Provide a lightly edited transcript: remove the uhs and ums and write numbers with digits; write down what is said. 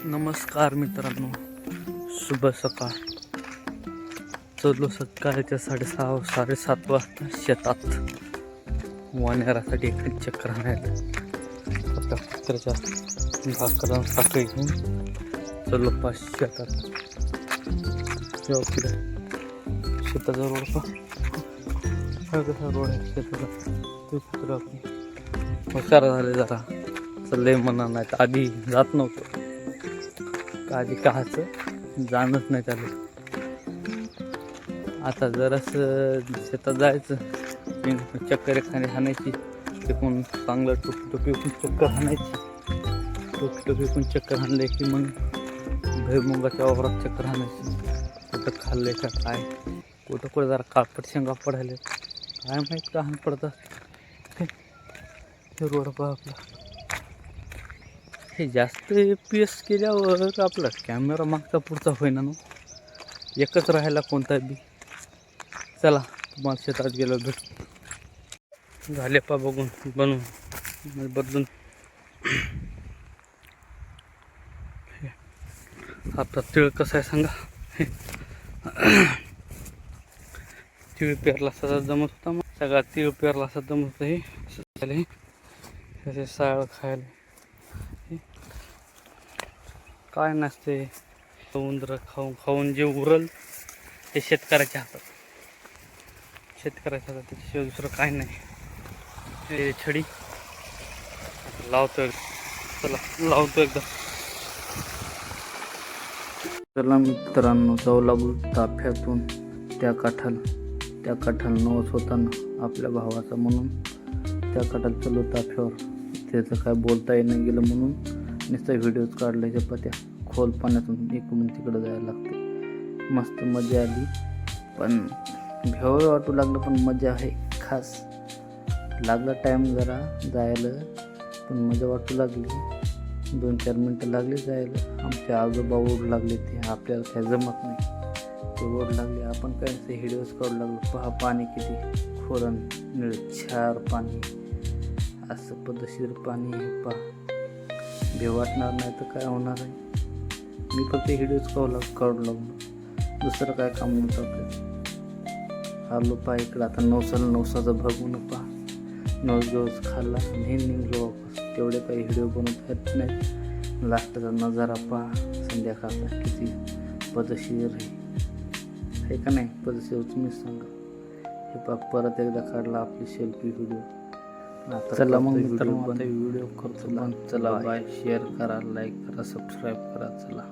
नमस्कार मित्रांनो, शुभ सकाळ. चलो सकाळच्या 6:30-7:30 वाजता शेतात वानेरासाठी एक चक्कर आणायला आपल्या कुत्र्याच्या भाकरां साखळी घेऊन चलो पाच शेतात. शेताचा रोड कसा रोड आहे शेताचा, ते कुत्रा हुशार झाले जरा चलले म्हणा, नाही तर आधी जात नव्हतं. आधी काहाचं जाणच नाही चालू. आता जरासं शेतात जायचं, चक्कर एखादी हाणायची, तिकून चांगलं टोपी विकून चक्कर हाणायची. टोपी विकून चक्कर हाणले की मग भुईमुगाच्या वावरात चक्कर हाणायची. कुठं खाल्ले का काय, कुठं जरा काळपट शेंगा पडायले काय माहीत का हाण पडतात. हे रोड पहा आपला. हे जास्त PS केल्यावर आपला कॅमेरा मागचा पुढचा होईना ना, एकच राहायला कोणता बी. चला तुम्हाला शेतात गेलो भेट झाले पा बघून बनवून बदलून. आपला तिळ कसा आहे सांगा. तिळ पेरला सगळा जमत होता, मग सगळा तिळ पेरला असा जमत होता. हे असं झाले असे साळ खायला काय नसते. उंदरं खाऊन जे उरल ते शेतकऱ्याच्या हातात. शेतकऱ्याच्या हातात त्याशिवाय दुसरं काय नाही. हे छडी लावतो, चला लावतो एकदा. चला मित्रांनो, जाऊ लागू ताफ्यातून त्या काठाला नवस होताना आपल्या भावाचा म्हणून त्या काठाला चलो ताफ्यावर. त्याचं काय बोलता येणं गेलं म्हणून नुसतं व्हिडिओज काढल्याच्या पत्या. खोल पाण्यातून इकडून तिकडं जायला लागते. मस्त मजा आली, पण भेव वाटू लागलं, पण मजा आहे खास. लागला टाईम जरा जायला, पण मजा वाटू लागली. 2-4 मिनटं लागली जायला. आमचे आजोबा ओढ लागले, ते आपल्याला काय जमत नाही. ते ओढ लागले, आपण काय ते व्हिडिओज काढू लागलो. पहा पाणी किती खोरण निळछार पाणी, असं पद्धतशीर पाणी आहे. पहा भेव वाटणार नाही तर काय होणार आहे. मी फक्त व्हिडिओज काढू लागलो, दुसरं काय काम नव्हतं आपल्याला. आलो पहा इकडं. आता नवसाचा बघून पहा. नवस खाल्ला आणि निघलो वापस. तेवढे काही व्हिडिओ बनवत येत नाही. लास्टचा नजारा पहा संध्याकाळचा किती पद्धतशीर आहे का नाही. पद्धतशीर तुम्हीच सांगा. हे पहा परत एकदा काढला आपली सेल्फी व्हिडिओ. आता चला मग व्हिडिओ करतो. चला बाय. शेअर करा, लाईक करा, सबस्क्राईब करा. चला.